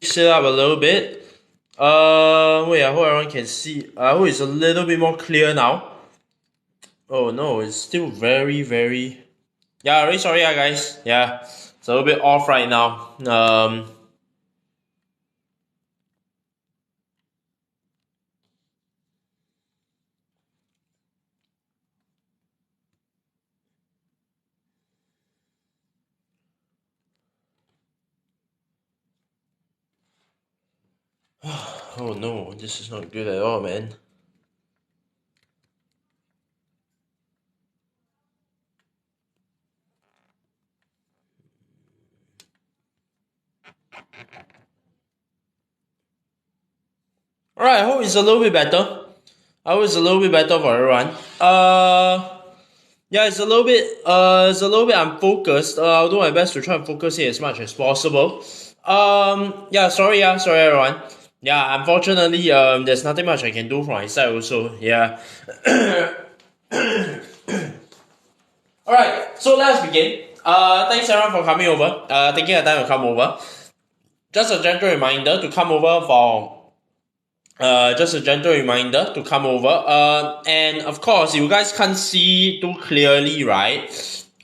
it up a little bit. Wait, I hope everyone can see. I hope it's a little bit more clear now. Oh no, it's still very. Yeah, really sorry, guys. Yeah, it's a little bit off right now. Oh no, this is not good at all, man. Alright, I hope it's a little bit better. I hope it's a little bit better for everyone. Yeah, it's a little bit unfocused. I'll do my best to try and focus it as much as possible. Yeah, sorry, everyone. Yeah, unfortunately, there's nothing much I can do from my side also. Yeah. Alright, so let's begin. Thanks everyone for coming over. Taking the time to come over. Just a gentle reminder to come over and of course, you guys can't see too clearly, right?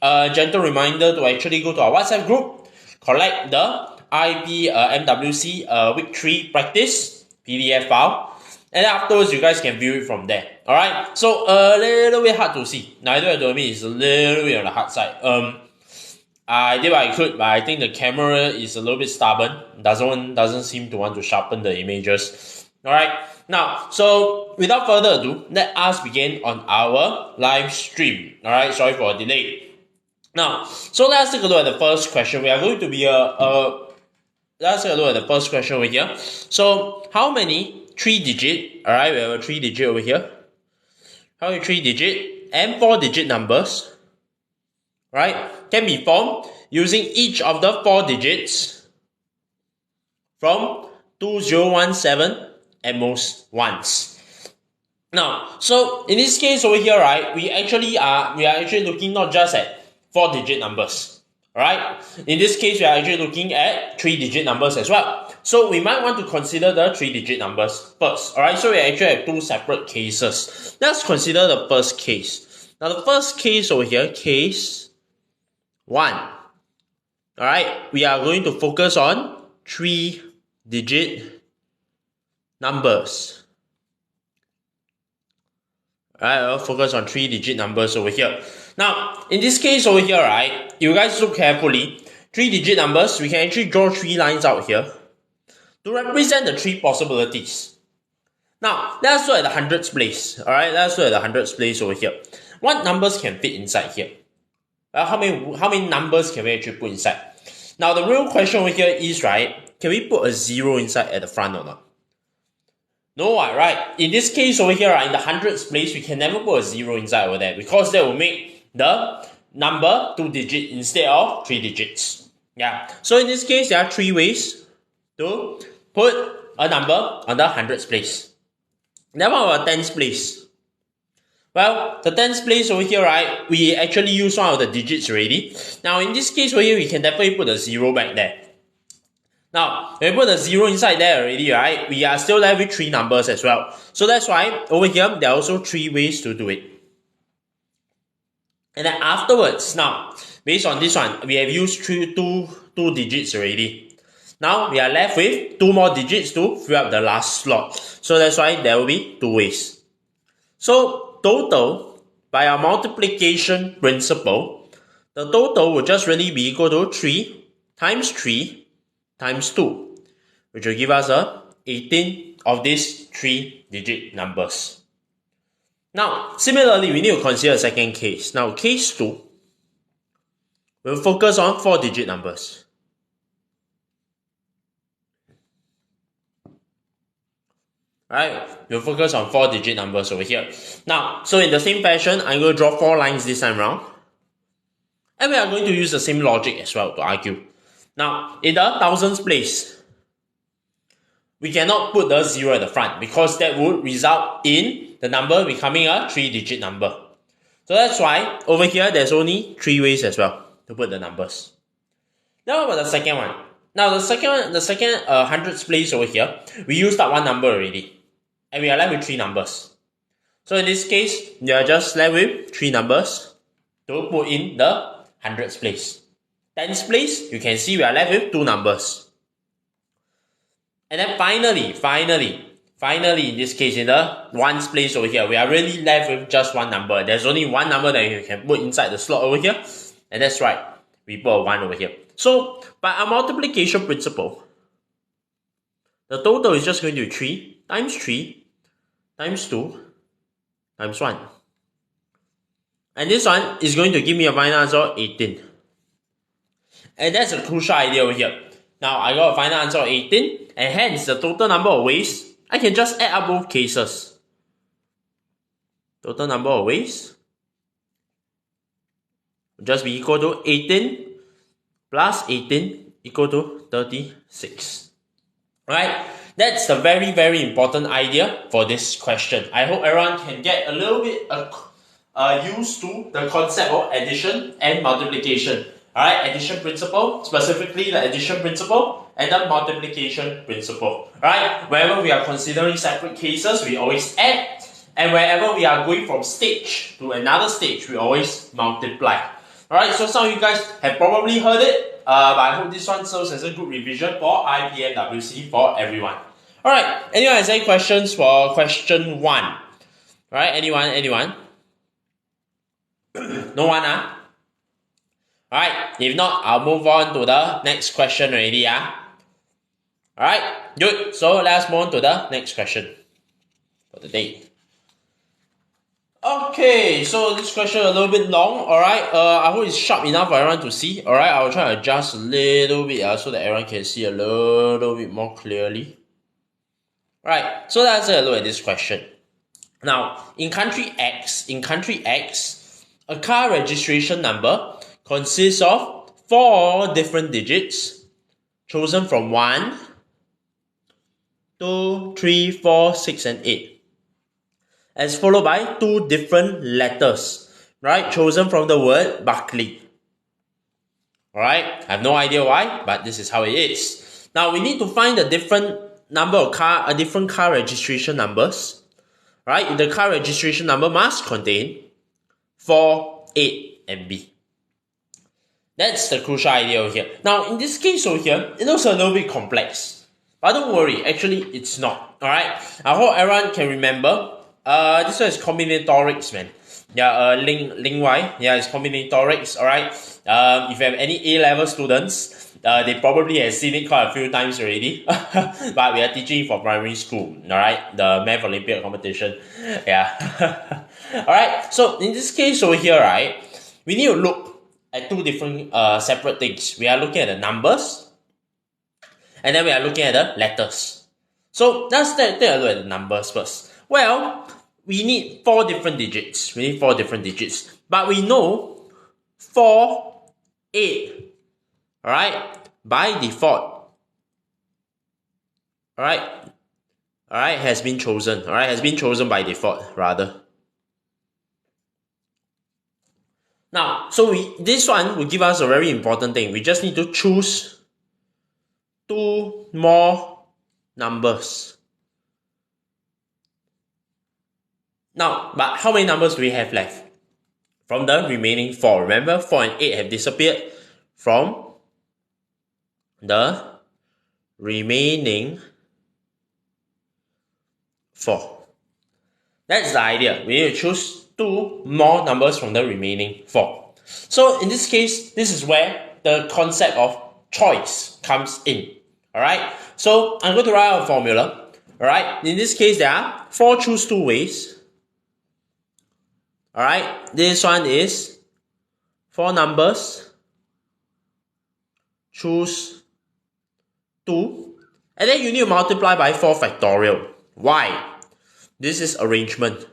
Gentle reminder to actually go to our WhatsApp group, collect the RIPMWC week 3 practice PDF file, and afterwards you guys can view it from there. Alright, so a little bit hard to see. Now I do have to admit it's a little bit on the hard side. I did what I could, but I think the camera is a little bit stubborn. Doesn't seem to want to sharpen the images. Alright, now, so without further ado, let us begin on our live stream. Alright, sorry for a delay. Now, so let's take a look at the first question. We are going to be let's take a look at the first question over here. So, how many 3-digit, alright, we have a 3-digit over here. How many 3-digit and 4-digit numbers, right, can be formed using each of the 4 digits from 2017 at most once. Now, so in this case over here, right, we are actually looking not just at 4-digit numbers. Alright, in this case we are actually looking at 3-digit numbers as well. So we might want to consider the 3-digit numbers first. Alright, so we actually have 2 separate cases. Let's consider the first case. Now the first case over here, case 1. Alright, we are going to focus on 3-digit numbers. Alright, I'll focus on 3-digit numbers over here. Now, in this case over here, right, you guys look carefully. 3-digit numbers, we can actually draw 3 lines out here to represent the 3 possibilities. Now, let's look at the hundreds place. Alright, let's look at the hundreds place over here. What numbers can fit inside here? How many numbers can we actually put inside? Now, the real question over here is, right, can we put a 0 inside at the front or not? No, right? In this case over here, right, in the hundreds place, we can never put a 0 inside over there because that will make the number 2-digit instead of 3 digits. Yeah. So in this case, there are 3 ways to put a number on the hundreds place. Then what about tens place? Well, the tens place over here, right, we actually use one of the digits already. Now, in this case over here, we can definitely put a 0 back there. Now, when we put a 0 inside there already, right, we are still left with 3 numbers as well. So that's why over here, there are also 3 ways to do it. And then afterwards, now, based on this one, we have used two digits already. Now, we are left with 2 more digits to fill up the last slot. So that's why there will be 2 ways. So, total, by our multiplication principle, the total will just really be equal to 3 times 3 times 2, which will give us 18 of these 3-digit numbers. Now, similarly, we need to consider a second case. Now, case 2, we'll focus on 4-digit numbers. Alright, we'll focus on 4-digit numbers over here. Now, so in the same fashion, I'm going to draw 4 lines this time around. And we are going to use the same logic as well to argue. Now, in the thousands place, we cannot put the 0 at the front because that would result in the number becoming a 3-digit number. So that's why over here there's only 3 ways as well to put the numbers. Now what about the second one? Now the second hundreds place over here, we used up one number already, and we are left with 3 numbers. So in this case, you are just left with 3 numbers to put in the hundreds place. Tens place, you can see we are left with 2 numbers. And then finally, in this case, in the ones place over here, we are really left with just one number. There's only one number that you can put inside the slot over here. And that's right, we put a 1 over here. So, by our multiplication principle, the total is just going to be 3 times 3 times 2 times 1. And this one is going to give me a final answer of 18. And that's a crucial idea over here. Now, I got a final answer of 18, and hence the total number of ways, I can just add up both cases. Total number of ways will just be equal to 18 plus 18 equal to 36. Alright, that's the very, very important idea for this question. I hope everyone can get a little bit used to the concept of addition and multiplication. Alright, addition principle, specifically the addition principle and the multiplication principle. Alright, wherever we are considering separate cases, we always add, and wherever we are going from stage to another stage, we always multiply. Alright, so some of you guys have probably heard it, but I hope this one serves as a good revision for RIPMWC for everyone. Alright, anyone has any questions for question 1? Alright, anyone? No one, Alright, if not, I'll move on to the next question already, Alright, good. So let's move on to the next question for the day. Okay, so this question a little bit long, alright. I hope it's sharp enough for everyone to see. Alright, I will try to adjust a little bit so that everyone can see a little bit more clearly. Alright, so let's take a look at this question. Now, in country X, a car registration number consists of 4 different digits chosen from 1, 2, 3, 4, 6, and 8. As followed by 2 different letters, right? Chosen from the word Buckley. Alright, I have no idea why, but this is how it is. Now we need to find a different number of different car registration numbers. Right? The car registration number must contain 4, 8, and B. That's the crucial idea over here. Now, in this case over here, it looks a little bit complex. But don't worry, actually, it's not. Alright? I hope everyone can remember. This one is combinatorics, man. Yeah, Ling Y. Yeah, it's combinatorics, alright? If you have any A-level students, they probably have seen it quite a few times already. But we are teaching for primary school, alright? The Math Olympiad competition. Yeah. Alright, so in this case over here, right, we need to look at 2 different separate things. We are looking at the numbers, and then we are looking at the letters. So let's take a look at the numbers first. Well, we need 4 different digits. But we know 4, 8, alright, by default. Alright, has been chosen. Alright, has been chosen by default, rather. Now, so this one will give us a very important thing. We just need to choose 2 more numbers. Now, but how many numbers do we have left? From the remaining 4. Remember, 4 and 8 have disappeared from the remaining 4. That's the idea. We need to choose 2 more numbers from the remaining 4. So in this case, this is where the concept of choice comes in. Alright, so I'm going to write out a formula. Alright, in this case, there are 4 choose 2 ways. Alright, this one is 4 numbers, choose 2, and then you need to multiply by 4 factorial. Why? This is arrangement.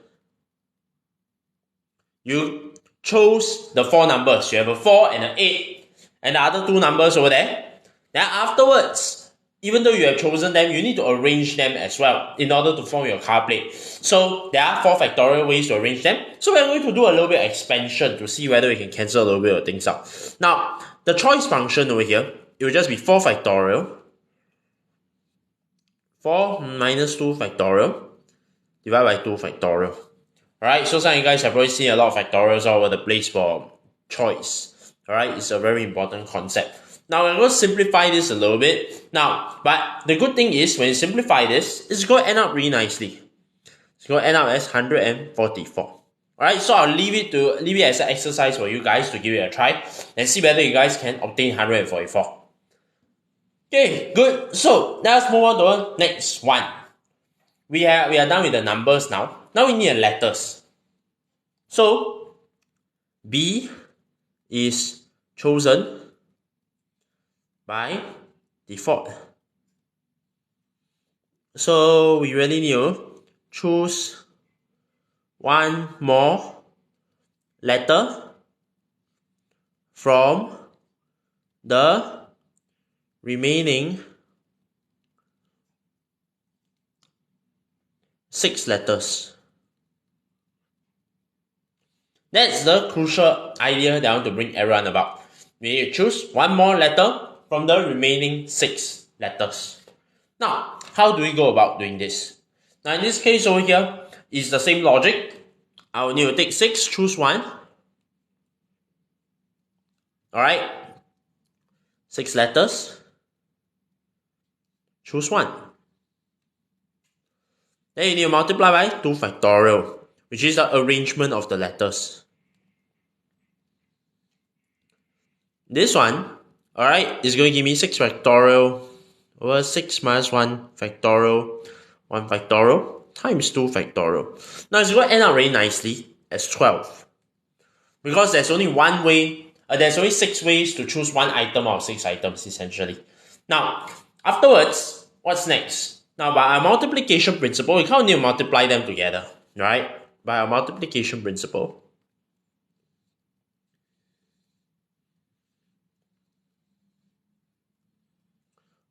You chose the 4 numbers. You have a 4 and an 8, and the other 2 numbers over there. Then afterwards, even though you have chosen them, you need to arrange them as well in order to form your car plate. So there are 4 factorial ways to arrange them. So we're going to do a little bit of expansion to see whether we can cancel a little bit of things out. Now, the choice function over here it will just be 4 factorial. 4 minus 2 factorial divided by 2 factorial. Alright, so some of you guys have probably seen a lot of factorials all over the place for choice. Alright, it's a very important concept. Now I'm going to simplify this a little bit. Now, but the good thing is when you simplify this, it's going to end up really nicely. It's going to end up as 144. Alright, so I'll leave it as an exercise for you guys to give it a try and see whether you guys can obtain 144. Okay, good. So let's move on to the next one. We are done with the numbers now. Now we need letters. So B is chosen by default. So we really need to choose one more letter from the remaining 6 letters. That's the crucial idea that I want to bring everyone about. We need to choose one more letter from the remaining 6 letters. Now, how do we go about doing this? Now in this case over here, it's the same logic. I will need to take 6, choose 1. Alright, 6 letters, choose 1. Then you need to multiply by 2 factorial, which is the arrangement of the letters. This one, alright, is going to give me 6 factorial over 6 minus 1 factorial, 1 factorial times 2 factorial. Now it's going to end up very nicely as 12. Because there's only one way, there's only 6 ways to choose one item out of 6 items essentially. Now, afterwards, what's next? Now by our multiplication principle, we can't need to multiply them together, right? By our multiplication principle,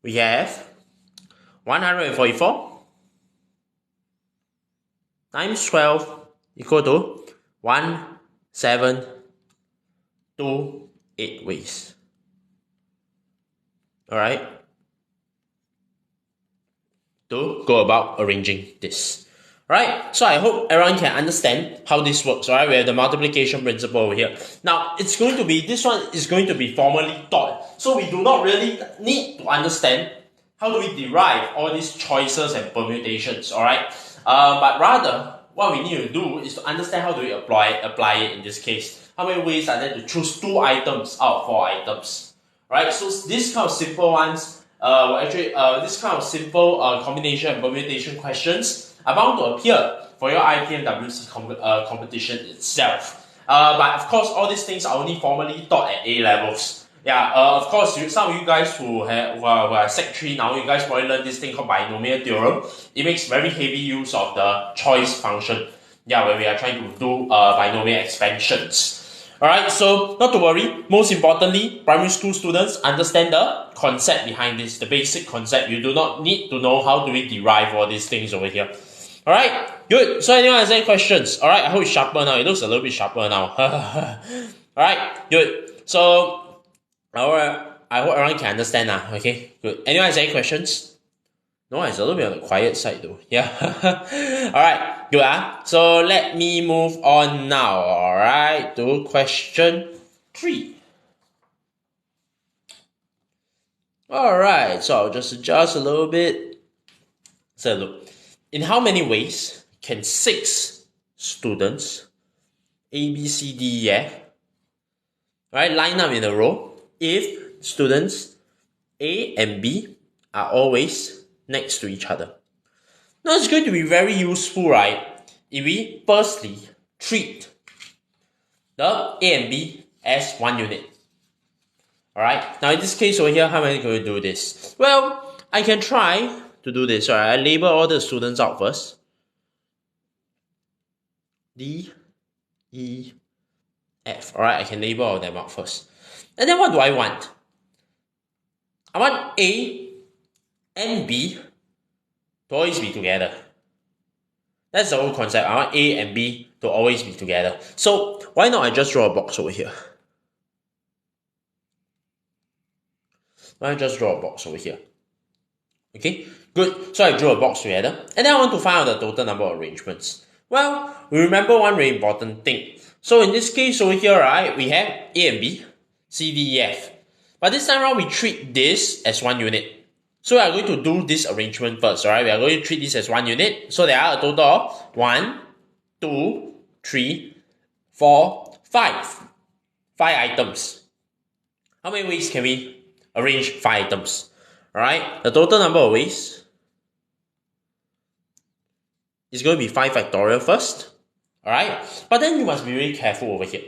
we have 144 times 12 equal to 1728 ways. Alright, to go about arranging this. Alright, so I hope everyone can understand how this works. Alright, we have the multiplication principle over here. Now, this one is going to be formally taught. So we do not really need to understand how do we derive all these choices and permutations. Alright, but rather, what we need to do is to understand how do we apply it in this case. How many ways are there to choose 2 items out of 4 items? Right, so this kind of simple ones, this kind of simple combination and permutation questions are bound to appear for your RIPMWC competition itself. But of course, all these things are only formally taught at A levels. Yeah, of course, some of you guys who are Sec 3 now, you guys probably learn this thing called binomial theorem. It makes very heavy use of the choice function. Yeah, when we are trying to do binomial expansions. Alright, so not to worry, most importantly, primary school students understand the concept behind this, the basic concept. You do not need to know how do we derive all these things over here. Alright, good. So anyone has any questions? Alright, I hope it's sharper now. It looks a little bit sharper now. Alright, good. So, I hope everyone can understand now. Okay, good. Anyone has any questions? No, it's a little bit on the quiet side though. Yeah. Alright, good. So let me move on now. Alright, to question 3. Alright, so I'll just adjust a little bit. So look, in how many ways can 6 students, A, B, C, D, E, F, right, line up in a row if students A and B are always next to each other? Now it's going to be very useful, right, if we firstly treat the A and B as one unit. Alright, now in this case over here, how am I going to do this? Well, I can try to do this. Alright, I label all the students out first. D, E, F. Alright, I can label all of them out first. And then what do I want? I want A and B to always be together. That's the whole concept. I want A and B to always be together. So why not I just draw a box over here? I'll just draw a box over here. Okay, good. So I drew a box together, and then I want to find out the total number of arrangements. Well, we remember one very important thing. So in this case over here, right, we have A and B, C, D, E, F. But this time around, we treat this as one unit. So we are going to do this arrangement first, alright? We are going to treat this as one unit. So there are a total of 1, 2, 3, 4, 5. 5 items. How many ways can we arrange 5 items? Alright, the total number of ways is going to be 5 factorial first. Alright, but then you must be really careful over here.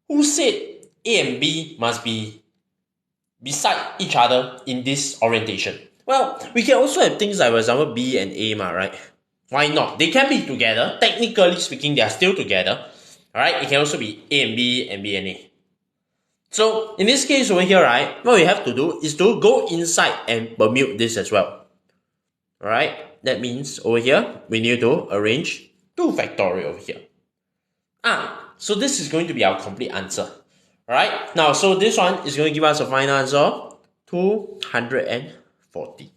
Who said A and B must be beside each other in this orientation? Well, we can also have things like, for example, B and A, right? Why not? They can be together. Technically speaking, they are still together. Alright, it can also be A and B and B and A. So, in this case over here, right, what we have to do is to go inside and permute this as well. Alright, that means over here, we need to arrange 2 factorial over here. So this is going to be our complete answer. Alright, now, so this one is going to give us a final answer of 240.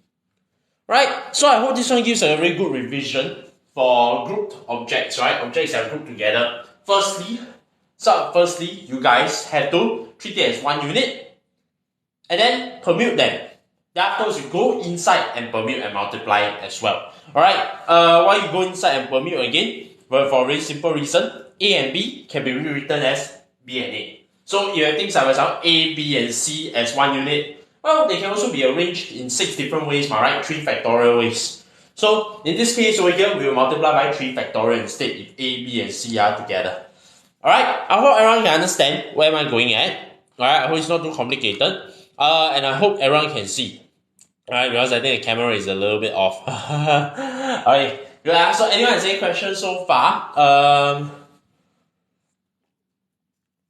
Right, so I hope this one gives a very good revision for grouped objects, right? Objects that are grouped together. Firstly, you guys have to treat it as one unit and then permute them. Afterwards, you go inside and permute and multiply it as well. Alright, why you go inside and permute again? Well, for a very simple reason, A and B can be rewritten as B and A. So you have things like A, B, and C as one unit. Well, they can also be arranged in 6 different ways, right? 3 factorial ways. So in this case over here, we will multiply by 3 factorial instead if A, B, and C are together. Alright, I hope everyone can understand where am I going at. Alright, I hope it's not too complicated. And I hope everyone can see. Alright, because I think the camera is a little bit off. Alright, yeah, so anyone has any questions so far?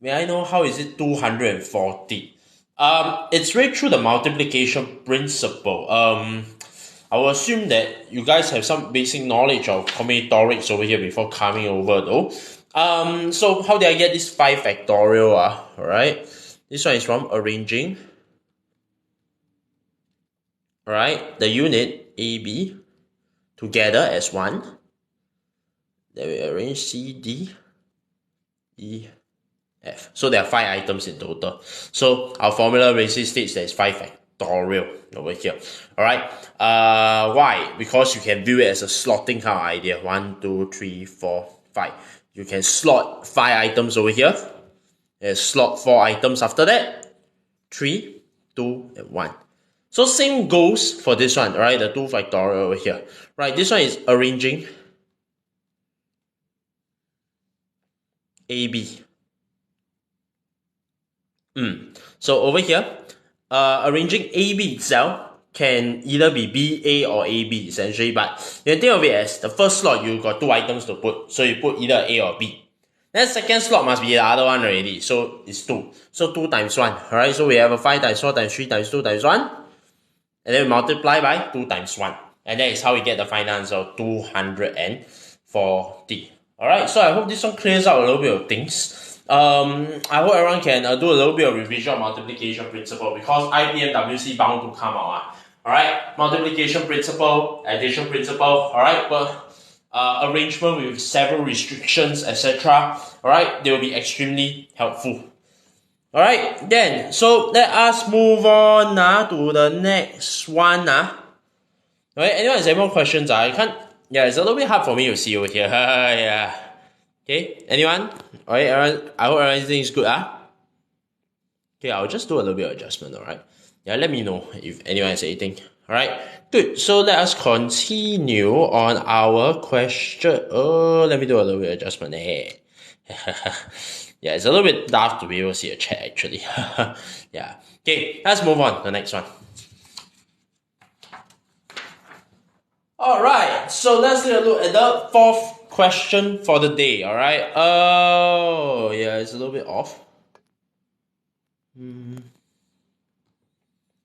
May I know how is it 240? It's right through the multiplication principle. I will assume that you guys have some basic knowledge of combinatorics over here before coming over though. So how did I get this 5 factorial? Alright, this one is from arranging, alright, the unit AB together as one. Then we arrange C, D, E, F. So there are 5 items in total. So our formula basically states that it's 5 factorial over here. Alright. Why? Because you can view it as a slotting kind of idea. 1, 2, 3, 4, 5. You can slot 5 items over here. And slot 4 items after that. 3, 2, and 1. So same goes for this one, right? The 2 factorial over here. Right, this one is arranging AB. So over here, arranging AB itself can either be BA or AB essentially, but you can think of it as the first slot you got 2 items to put, so you put either A or B. Then second slot must be the other one already, so it's 2. So 2 times 1, alright, so we have a 5 times 4 times 3 times 2 times 1, and then we multiply by 2 times 1, and that is how we get the final answer of 240. Alright, so I hope this one clears out a little bit of things. I hope everyone can do a little bit of revision of multiplication principle because RIPMWC bound to come out. Alright, multiplication principle, addition principle, alright, but arrangement with several restrictions, etc. Alright, they will be extremely helpful. Alright, then, so let us move on to the next one. Alright, anyone has any more questions? I can't, yeah, it's a little bit hard for me to see over here. Yeah. Okay, anyone? Alright, everyone, I hope everything is good. Okay, I'll just do a little bit of adjustment, alright? Yeah, let me know if anyone has anything. Alright, good. So let us continue on our question. Oh, let me do a little bit of adjustment. Hey. Yeah, it's a little bit daft to be able to see a chat actually. Yeah. Okay, let's move on to the next one. Alright, so let's take a look at the 4th question for the day, alright? Oh, yeah, it's a little bit off.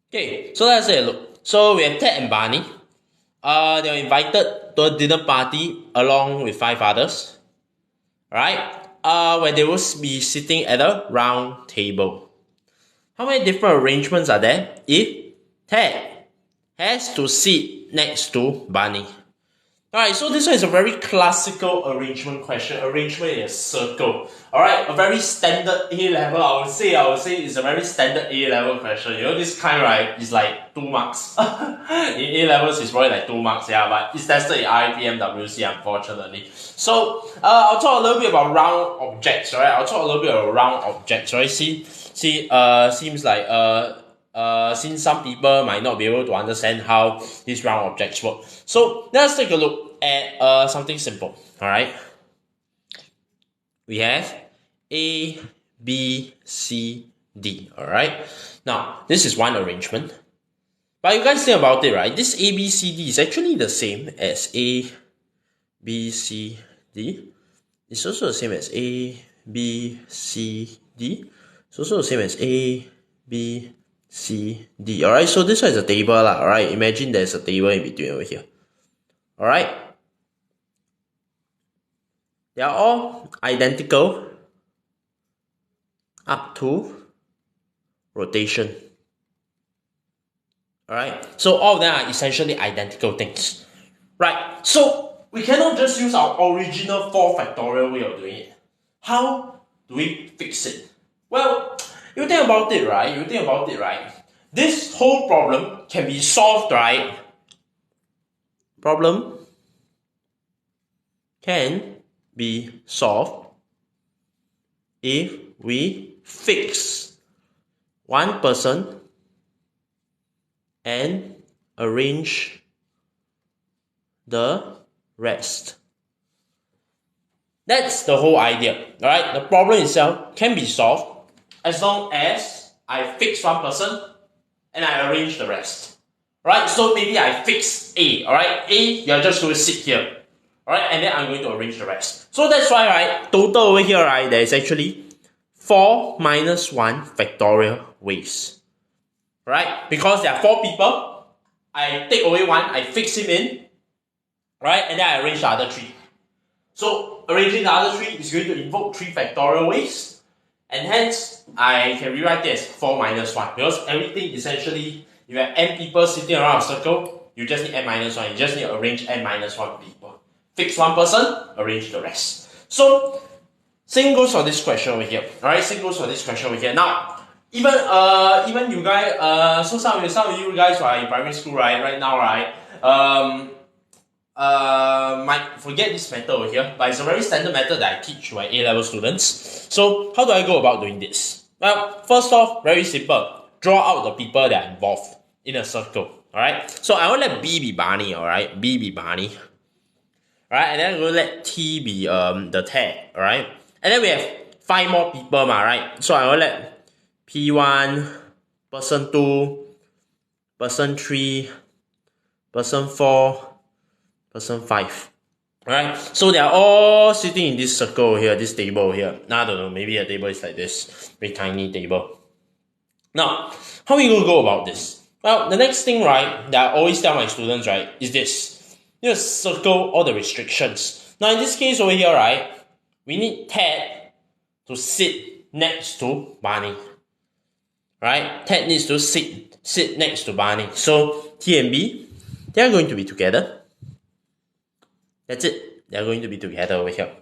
Okay, so let's take a look. So we have Ted and Barney. They were invited to a dinner party along with 5 others. Alright? Where they will be sitting at a round table. how many different arrangements are there if Ted has to sit next to Barney? Alright, so this one is a very classical arrangement question. Arrangement in a circle. Alright, a very standard A-level. I would say it's a very standard A-level question. You know, this kind, right, is like 2 marks. In A-levels, it's probably like 2 marks, yeah, but it's tested in RIPMWC, unfortunately. So, I'll talk a little bit about round objects, alright? I'll talk a little bit about round objects, right? Seems like, since some people might not be able to understand how these round objects work. So let's take a look at something simple. Alright. We have A, B, C, D. Alright. Now, this is one arrangement. But you guys think about it, right? This A, B, C, D is actually the same as A, B, C, D. It's also the same as A, B, C, D. It's also the same as A, B, C, D. Alright, so this one is a table lah. Alright, imagine there's a table in between over here. Alright. They are all identical up to rotation. Alright, so all of them are essentially identical things. Right, so we cannot just use our original 4 factorial way of doing it. How do we fix it? Well, you think about it, right? This whole problem can be solved, right? Problem can be solved if we fix one person and arrange the rest. That's the whole idea, alright? The problem itself can be solved as long as I fix one person and I arrange the rest. Alright, so maybe I fix A, alright? A, you're just going to sit here. Alright, and then I'm going to arrange the rest. So that's why, right, total over here, right, there is actually 4 minus 1 factorial ways. Right? Because there are 4 people, I take away 1, I fix him in, right, and then I arrange the other 3. So arranging the other 3 is going to invoke 3 factorial ways, and hence I can rewrite this as 4 minus 1, because everything essentially, if you have n people sitting around a circle, you just need n minus 1, you just need to arrange n minus 1 people. Fix one person, arrange the rest. So same goes for this question over here. Alright, same goes for this question over here. Now, even you guys, so some of you guys who are in primary school right now, right, might forget this method over here, but it's a very standard method that I teach to my A-level students. So how do I go about doing this? Well, first off, very simple. Draw out the people that are involved in a circle. Alright, so I will let B be Barney. Alright, B be Barney. Alright, and then I'm going to let T be the Ted. Alright, and then we have 5 more people, right? So I will let P1, person 2, person 3, person 4, person 5. Alright, so they are all sitting in this circle here, this table here. Now, I don't know, maybe a table is like this, very tiny table. Now, how are we going to go about this? Well, the next thing, right, that I always tell my students, right, is this. You circle all the restrictions. Now, in this case over here, right, we need Ted to sit next to Barney. Right? Ted needs to sit next to Barney. So, T and B, they are going to be together. That's it. They are going to be together over here.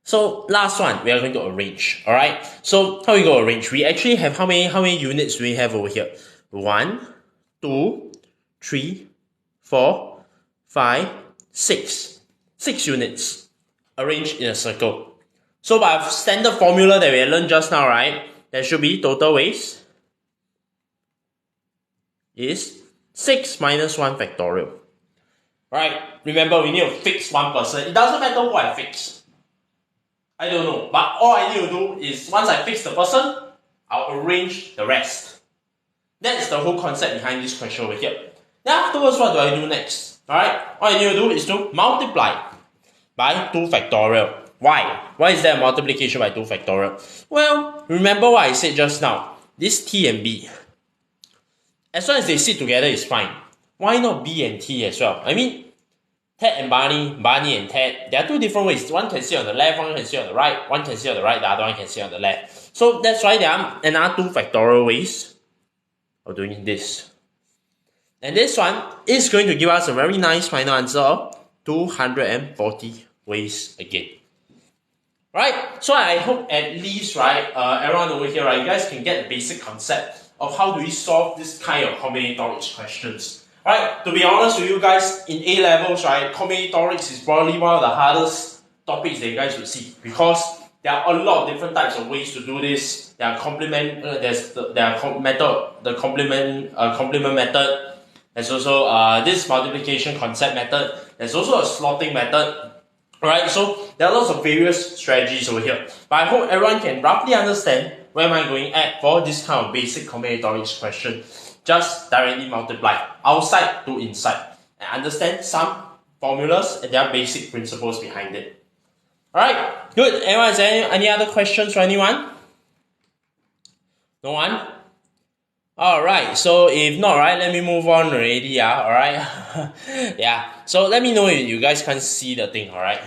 So, last one, we are going to arrange. Alright? So, how we go arrange? We actually have how many units do we have over here? 1, 2, 3, 4, 5, 6. 6 units arranged in a circle. So by standard formula that we learned just now, right, there should be total ways is 6 minus 1 factorial. Right? Remember, we need to fix one person. It doesn't matter who I fix. I don't know. But all I need to do is, once I fix the person, I'll arrange the rest. That's the whole concept behind this question over here. Then afterwards, what do I do next? Alright, all I need to do is to multiply by 2 factorial. Why? Why is there a multiplication by 2 factorial? Well, remember what I said just now. This T and B, as long as they sit together is fine. Why not B and T as well? I mean, Ted and Barney, Barney and Ted, there are two different ways. One can sit on the left, one can sit on the right, one can sit on the right, the other one can sit on the left. So that's why there are another two factorial ways of doing this. And this one is going to give us a very nice final answer of 240 ways again. Right? So I hope at least, right, everyone over here, right, you guys can get the basic concept of how do we solve this kind of combinatorics questions. Right? To be honest with you guys, in A levels, right, combinatorics is probably one of the hardest topics that you guys will see, because there are a lot of different types of ways to do this. There are complement method. There's also this multiplication concept method. There's also a slotting method. Alright, so there are lots of various strategies over here. But I hope everyone can roughly understand where am I going at for this kind of basic combinatorics question. Just directly multiply outside to inside and understand some formulas and their basic principles behind it. Alright, good. Anyone, is there any other questions for anyone? No one? Alright, so if not, right, let me move on already, alright? Yeah, so let me know if you guys can't see the thing, alright?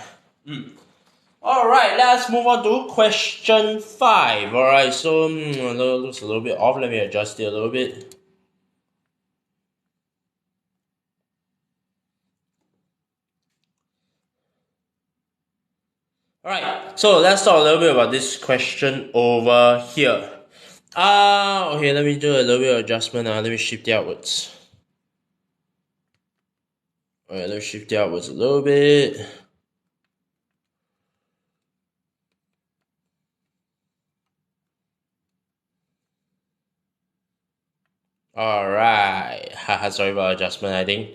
Alright, let's move on to question 5, alright? So, looks a little bit off, let me adjust it a little bit. Alright, so let's talk a little bit about this question over here. Okay, let me do a little bit of adjustment. Let me shift it outwards. Alright, let's shift it outwards a little bit. Alright, haha, sorry about adjustment, I think.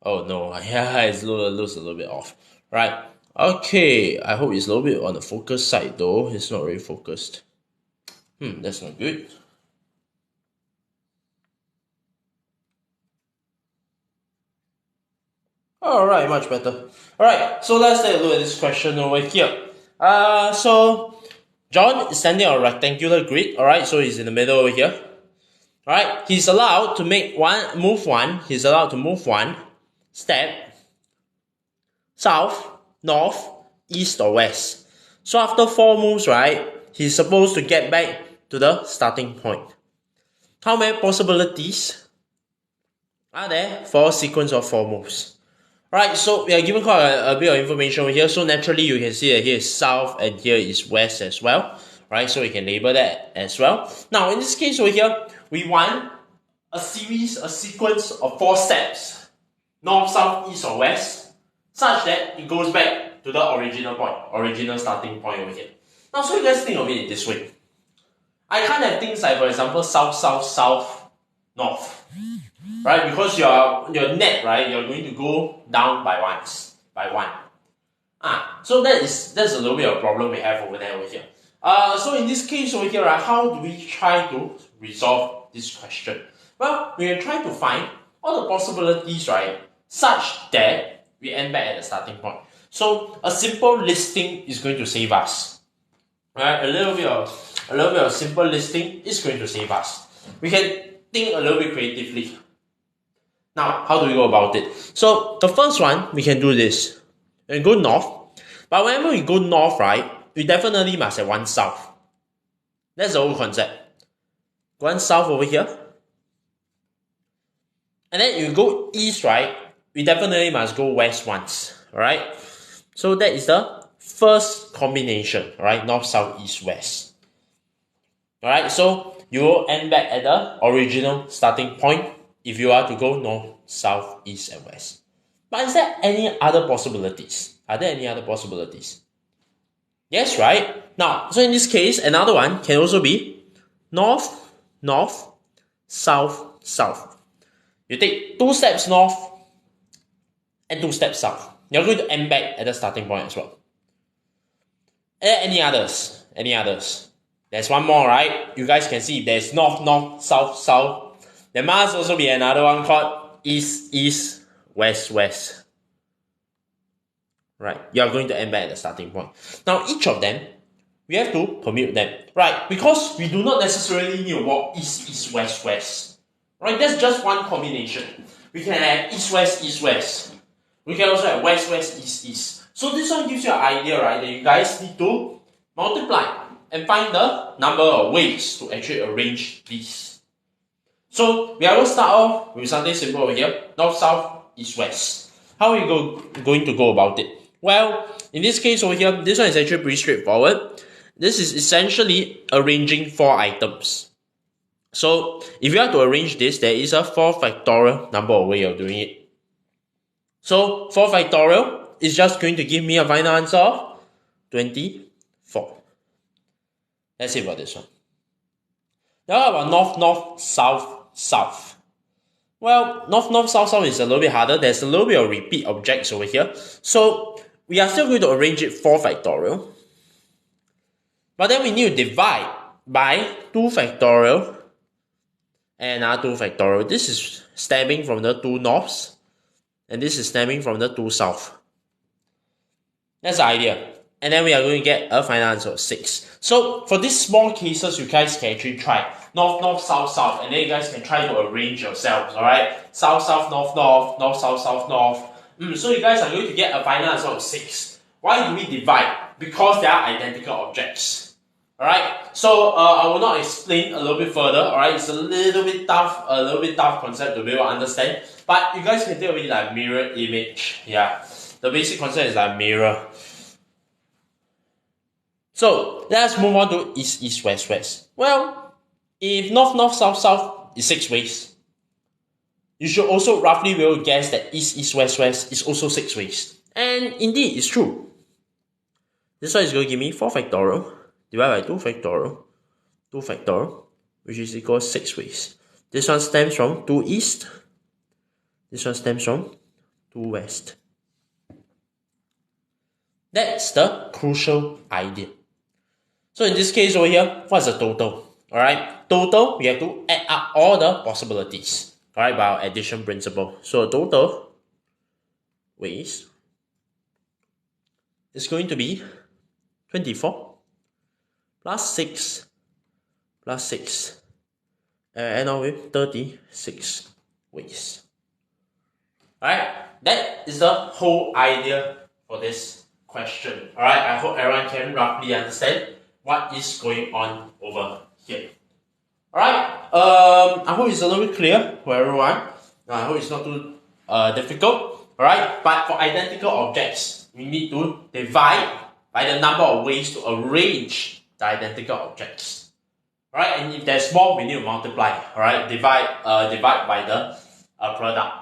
Oh no, yeah, it looks a little bit off. Right, okay, I hope it's a little bit on the focus side though. It's not really focused. That's not good. Alright, much better. Alright, so let's take a look at this question over here. So John is standing on a rectangular grid, alright, so he's in the middle over here. Alright, he's allowed to move one step south, north, east or west. So after 4 moves, right, he's supposed to get back to the starting point. How many possibilities are there for a sequence of 4 moves? Right, so we are given quite a bit of information over here. So naturally, you can see that here is south and here is west as well. Right, so we can label that as well. Now, in this case over here, we want a sequence of 4 steps, north, south, east or west, such that it goes back to the original starting point over here. Now, so you guys think of it this way. I can't have things like, for example, south, south, south, north. Right, because your net, right, you're going to go down by one. So that's a little bit of a problem we have over here. So in this case over here, right, how do we try to resolve this question? Well, we are trying to find all the possibilities, right, such that we end back at the starting point. So a simple listing is going to save us. Right, a little bit of simple listing is going to save us. We can think a little bit creatively. Now, how do we go about it? So the first one, we can do this. We go north. But whenever we go north, right, we definitely must have one south. That's the whole concept. One south over here. And then you go east, right, we definitely must go west once. Alright? So that is the first combination. Alright, north, south, east, west. Alright, so you will end back at the original starting point if you are to go north, south, east, and west. But is there any other possibilities? Are there any other possibilities? Yes, right? Now, so in this case, another one can also be north, north, south, south. You take 2 steps north and 2 steps south. You're going to end back at the starting point as well. Any others? Any others? There's one more, right? You guys can see there's north, north, south, south. There must also be another one called east, east, west, west. Right, you are going to end back at the starting point. Now, each of them, we have to permute them. Right, because we do not necessarily need to walk east, east, west, west. Right, that's just one combination. We can have east, west, east, west. We can also have west, west, east, east. So this one gives you an idea, right, that you guys need to multiply and find the number of ways to actually arrange these. So we are going to start off with something simple over here. North, south, east, west. How are you going to go about it? Well, in this case over here, this one is actually pretty straightforward. This is essentially arranging 4 items. So if you have to arrange this, there is a 4 factorial number of way of doing it. So 4 factorial is just going to give me a final answer of 24. That's it for this one. Now how about north, north, south, south? Well, north, north, south, south is a little bit harder. There's a little bit of repeat objects over here. So we are still going to arrange it 4 factorial. But then we need to divide by 2 factorial and another 2 factorial. This is stemming from the 2 norths. And this is stemming from the 2 south. That's the idea. And then we are going to get a final answer of 6. So for these small cases, you guys can actually try north, north, south, south. And then you guys can try to arrange yourselves, alright? South, south, north, north, north, south, south, north. So you guys are going to get a final answer of 6. Why do we divide? Because they are identical objects. Alright, so I will not explain a little bit further. Alright, it's a little bit tough concept to be able to understand. But you guys can think of it like mirror image. Yeah, the basic concept is like mirror. So let's move on to east, east, west, west. Well, if north, north, south, south is 6 ways, you should also roughly be able to guess that east, east, west, west is also 6 ways. And indeed, it's true. This one is going to give me 4 factorial divided by 2 factorial, 2 factorial, which is equal to 6 ways. This one stems from 2 east. This one stems from 2 west. That's the crucial idea. So in this case over here, what's the total? Alright, total, we have to add up all the possibilities. Alright, by our addition principle. So total ways is going to be 24 plus 6 plus 6 and end up with 36 ways. Alright, that is the whole idea for this question. Alright, I hope everyone can roughly understand what is going on over here. Alright, I hope it's a little bit clear for everyone. I hope it's not too difficult. Alright, but for identical objects, we need to divide by the number of ways to arrange the identical objects. Alright, and if there's more, we need to multiply. Alright, divide by the product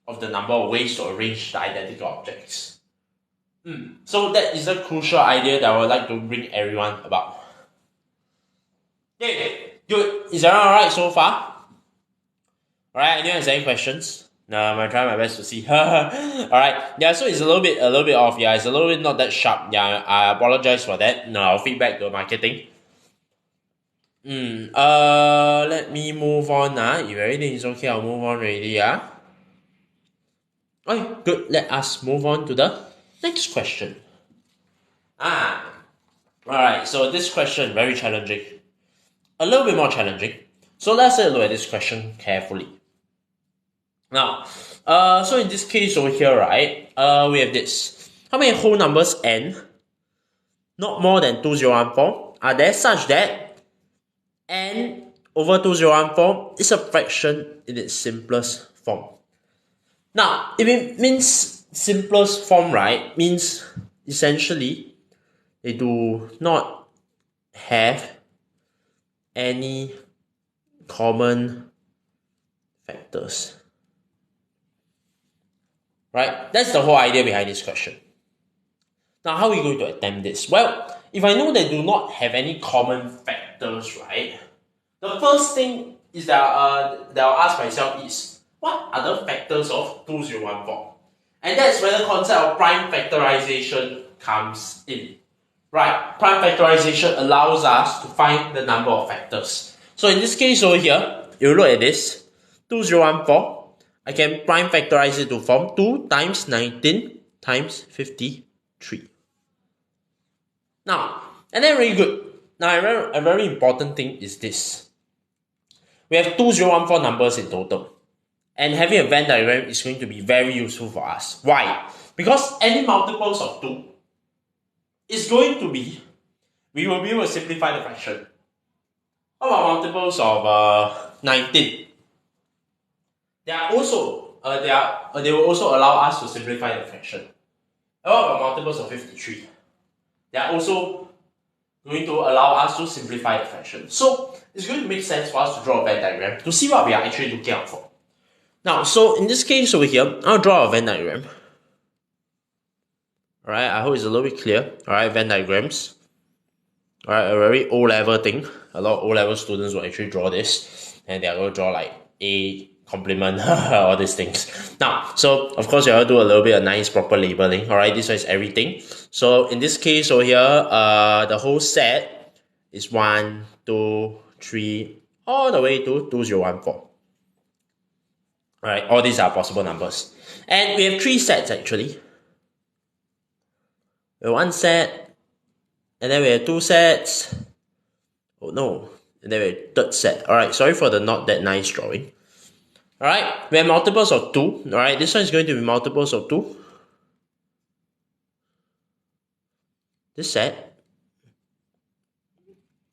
of the number of ways to arrange the identical objects. So that is a crucial idea that I would like to bring everyone about. Okay, good. Is everyone alright so far? Alright, anyone has any questions? No, I'm gonna try my best to see. Alright, yeah, so it's a little bit off. Yeah, it's a little bit not that sharp. Yeah, I apologize for that. No, I'll feedback to marketing. Let me move on. If everything is okay, I'll move on already. Okay, good. Let us move on to the next question. Alright, so this question, very challenging. A little bit more challenging. So let's take a look at this question carefully. Now, so in this case over here, right, we have this. How many whole numbers n, not more than 2014, are there such that n over 2014 is a fraction in its simplest form? Now, if it means simplest form, right, means essentially they do not have any common factors. Right? That's the whole idea behind this question. Now, how are we going to attempt this? Well, if I know they do not have any common factors, right, the first thing is that I'll ask myself is, what are the factors of 2014? And that's where the concept of prime factorization comes in. Right, prime factorization allows us to find the number of factors. So in this case over here, you look at this, 2014, I can prime factorize it to form 2 times 19 times 53. Now, and then very good. Now, a very important thing is this. We have 2014 numbers in total. And having a Venn diagram is going to be very useful for us. Why? Because any multiples of 2 is going to be, we will be able to simplify the fraction. How about multiples of 19? They will also allow us to simplify the fraction. How about multiples of 53? They are also going to allow us to simplify the fraction. So it's going to make sense for us to draw a Venn diagram to see what we are actually looking out for. Now, so in this case over here, I'll draw a Venn diagram. Alright, I hope it's a little bit clear. Alright, Venn diagrams. Alright, a very O-level thing. A lot of O-level students will actually draw this. And they are going to draw like A, complement, all these things. Now, so of course you have to do a little bit of nice proper labeling. Alright, this one is everything. So in this case over here, the whole set is 1, 2, 3, all the way to 2014. Alright, all these are possible numbers. And we have 3 sets actually. We have 1 set, and then we have 2 sets. Oh no, and then we have 3rd set. Alright, sorry for the not that nice drawing. Alright, we have multiples of 2. Alright, this one is going to be multiples of 2. This set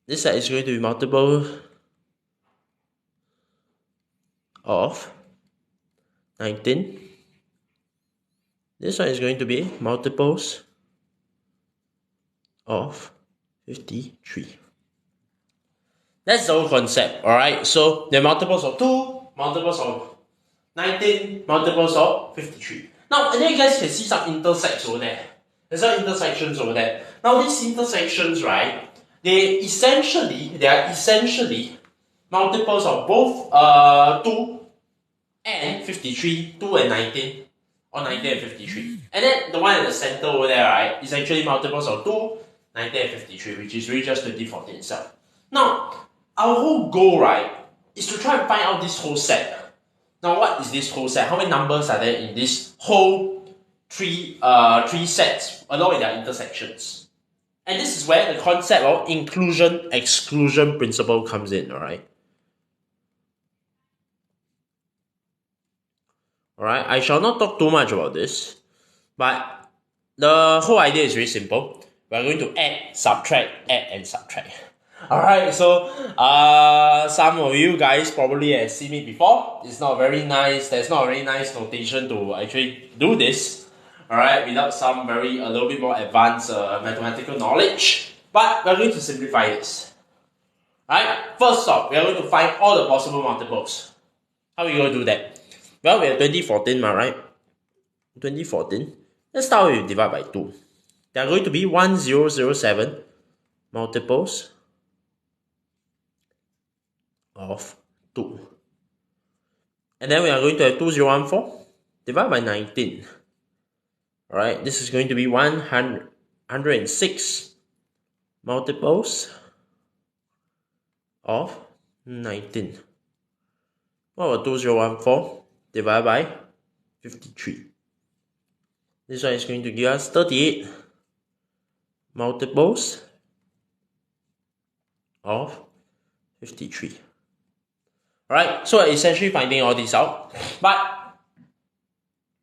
is going to be multiple of 19. This one is going to be multiples of 53. That's the whole concept, alright? So the multiples of 2, multiples of 19, multiples of 53. Now, and then you guys can see some intersects over there. There's some intersections over there. Now, these intersections, right, they are essentially multiples of both 2 and 53, 2 and 19, or 19 and 53. And then the one at the center over there, right, is actually multiples of 2, 19 and 53, which is really just 2014 itself. Now, our whole goal, right, is to try and find out this whole set. Now, what is this whole set? How many numbers are there in this whole three sets along with their intersections? And this is where the concept of inclusion-exclusion principle comes in, alright? Alright, I shall not talk too much about this, but the whole idea is very simple. We are going to add, and subtract. Alright, so some of you guys probably have seen it before. It's not very nice. There's not a very nice notation to actually do this. Alright, without some a little bit more advanced mathematical knowledge. But we're going to simplify this. Alright, first off, we are going to find all the possible multiples. How are we going to do that? Well, we have 2014, right? 2014. Let's start with divide by 2. There are going to be 1007 multiples of 2. And then we are going to have 2014 divided by 19. Alright, this is going to be 106 multiples of 19. What about 2014 divided by 53? This one is going to give us 38 multiples of 53. Alright, so essentially finding all these out. But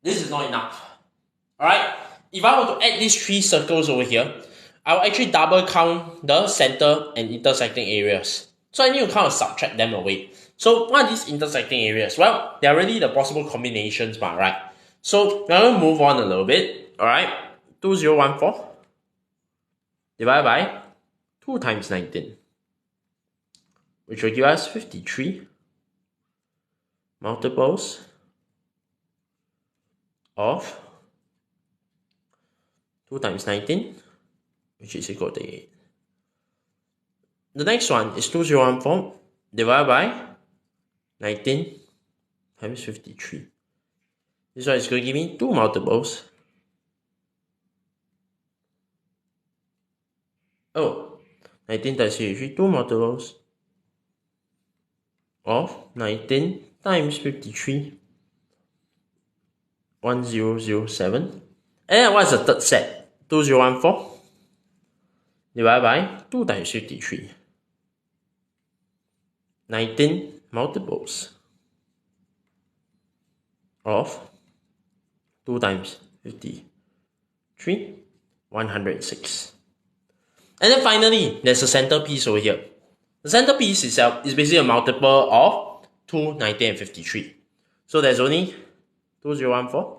this is not enough. Alright, if I were to add these 3 circles over here, I will actually double count the center and intersecting areas. So I need to kind of subtract them away. So what are these intersecting areas? Well, they are really the possible combinations, right? So we're going to move on a little bit. Alright, 2014 divided by 2 times 19, which will give us 53 multiples of 2 times 19, which is equal to 8. The next one is 2014 divided by 19 times 53. This one is going to give me 2 multiples. Oh, 19 times 53, 2 multiples of 19 times 53, 1007. And then what's the third set? 2014 divided by 2 times 53. 19 multiples of 2 times 53, 106. And then finally, there's a centerpiece over here. The centerpiece itself is basically a multiple of 2, 19, and 53. So there's only 2014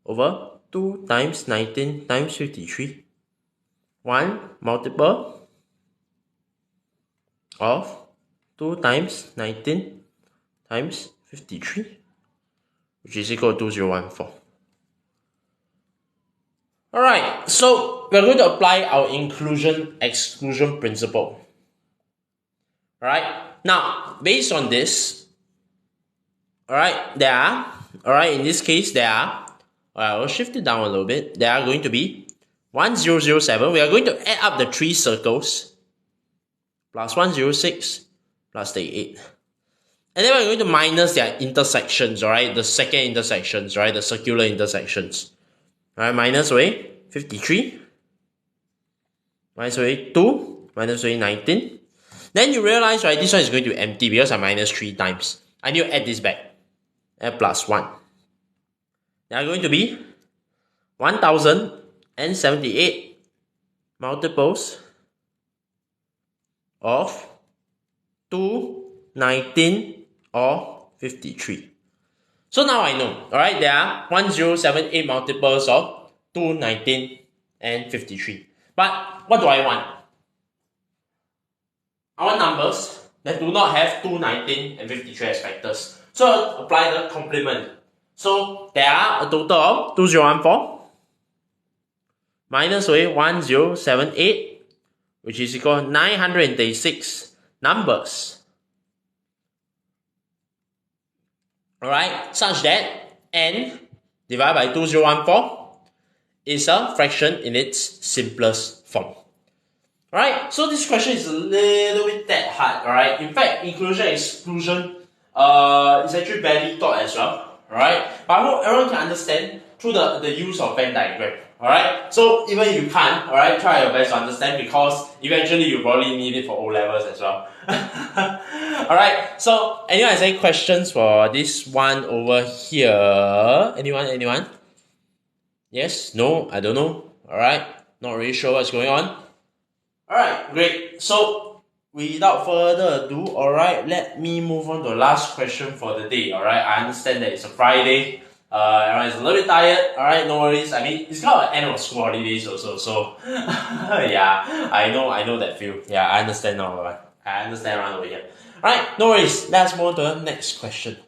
over 2 times 19 times 53. One multiple of 2 times 19 times 53, which is equal to 2014. Alright, so we're going to apply our inclusion-exclusion principle. Alright, now, based on this, in this case, I'll shift it down a little bit. There are going to be 1007. We are going to add up the 3 circles, plus 106, plus 38. And then we're going to minus their intersections, the second intersections, the circular intersections. Minus away 53, minus away 2, minus away 19. Then you realize, this one is going to be empty because I minus 3 times. I need to add this back. Add plus 1. They are going to be 1078 multiples of 2, 19, or 53. So now I know, there are 1078 multiples of 2, 19, and 53. But what do I want? I want numbers that do not have 2, 19, and 53 as factors. So apply the complement. So there are a total of 2014 minus 1078, which is equal to 936 numbers. Such that n divided by 2014 is a fraction in its simplest form. So this question is a little bit that hard. In fact, inclusion exclusion is actually barely taught as well. But I hope everyone can understand through the use of Venn diagram. So even if you can't, try your best to understand, because eventually you probably need it for O levels as well. So anyone has any questions for this one over here? Anyone? Yes? No? I don't know. Not really sure what's going on. Great. So without further ado, let me move on to the last question for the day. I understand that it's a Friday. Everyone's a little bit tired. No worries. I mean, it's kind of end of school holidays also. So yeah, I know that feel. Yeah, I understand now. I understand around over here. No worries. Let's move on to the next question.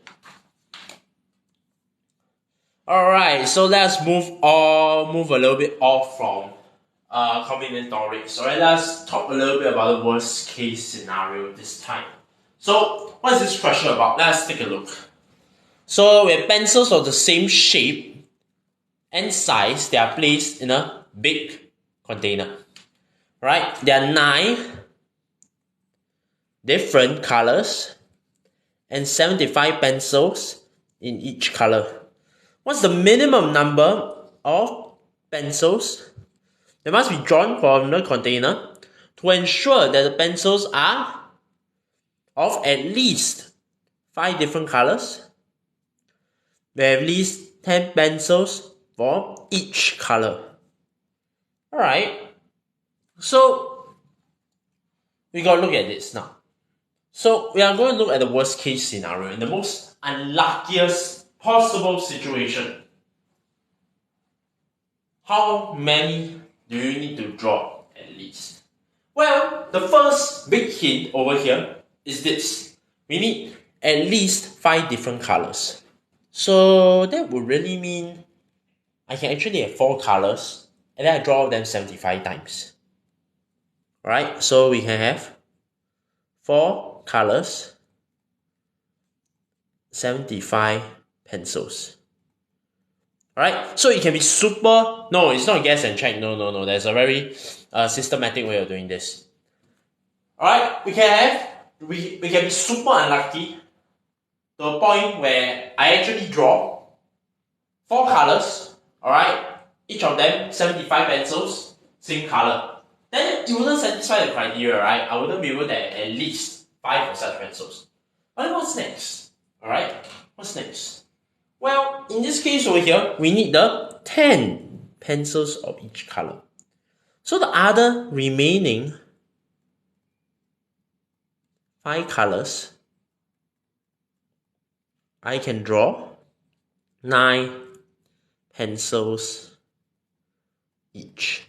So let's move a little bit off from combinatorics. Let's talk a little bit about the worst case scenario this time. So what is this question about? Let's take a look. So we have pencils of the same shape and size. They are placed in a big container. There are 9 different colors and 75 pencils in each color. What's the minimum number of pencils that must be drawn from the container to ensure that the pencils are of at least 5 different colors? We have at least 10 pencils for each color. So we gotta look at this now. So we are going to look at the worst case scenario in the most unluckiest possible situation. How many do you need to draw at least? Well, the first big hint over here is this. We need at least 5 different colors. So that would really mean I can actually have 4 colors and then I draw them 75 times. So we can have 4 colors, 75 pencils. So it can be super. No, it's not guess and check. No. There's a very systematic way of doing this. We can be super unlucky to a point where I actually draw 4 colors. Each of them 75 pencils, same color. Then it wouldn't satisfy the criteria, I wouldn't be able to have at least 5 of such pencils. But then what's next? What's next? Well, in this case over here, we need the 10 pencils of each color. So the other remaining 5 colors, I can draw 9 pencils each.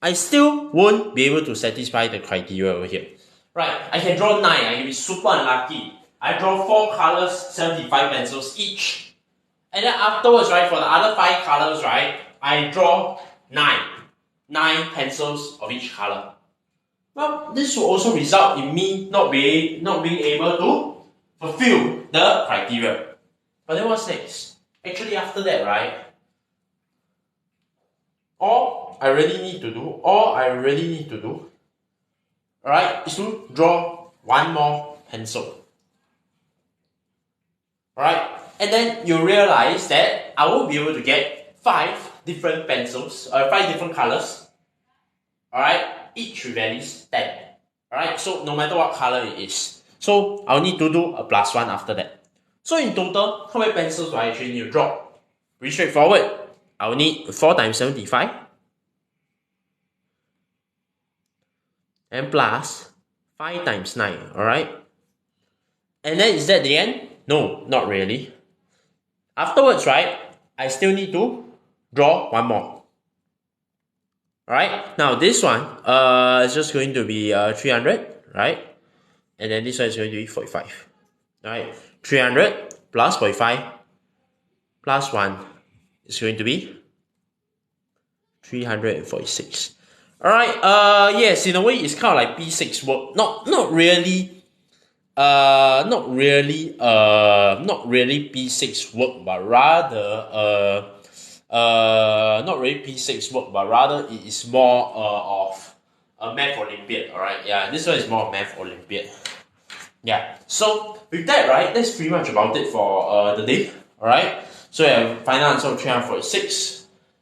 I still won't be able to satisfy the criteria over here. Right, I can draw 9, I can be super unlucky. I draw 4 colors, 75 pencils each. And then afterwards, right, for the other 5 colors, right, I draw 9 pencils of each color. Well, this will also result in me not being able to fulfill the criteria. But then what's next? Actually, after that, right, all I really need to do, alright, is to draw 1 more pencil. Alright, and then you realize that I will be able to get 5 different pencils, 5 different colors. Alright, each with at least 10. Alright, so no matter what color it is. So I'll need to do a +1 after that. So in total, how many pencils do I actually need to draw? Pretty straightforward. I'll need 4 times 75 and plus 5 times 9. Alright. And then is that the end? No, not really. Afterwards, right, I still need to draw 1 more. Alright, now this one is just going to be 300, right? And then this one is going to be 45. Alright, 300 plus 45 plus 1 is going to be 346. Alright, yes, in a way it's kind of like P6 work. Not really P6 work, but rather not really P6 work, but rather it is more of a Math Olympiad. Alright, yeah, this one is more of Math Olympiad. Yeah, so with that, right, that's pretty much about it for the day. Alright, so yeah, final answer of 346.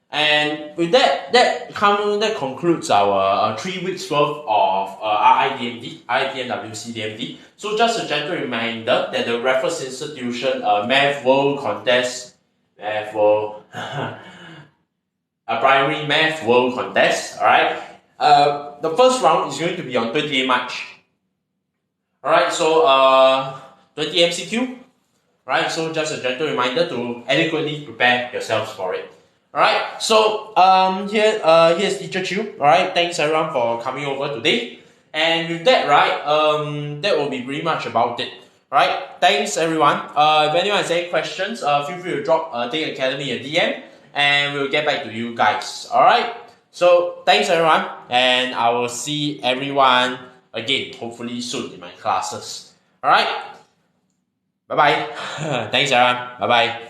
And with that concludes our 3 weeks worth of RIPMWC DMD. So just a gentle reminder that the Raffles Institution Math World Contest, Primary Math World Contest, alright? The first round is going to be on 28 March. Alright, so 20 MCQ. Right, so just a gentle reminder to adequately prepare yourselves for it. Alright, so here's Teacher ChiYew. Alright, thanks everyone for coming over today. And with that, right, that will be pretty much about it. Alright, thanks everyone. If anyone has any questions, feel free to drop Think Academy a DM and we'll get back to you guys. Alright, so thanks everyone, and I will see everyone again, hopefully soon in my classes. Alright, bye bye. Thanks everyone, bye bye.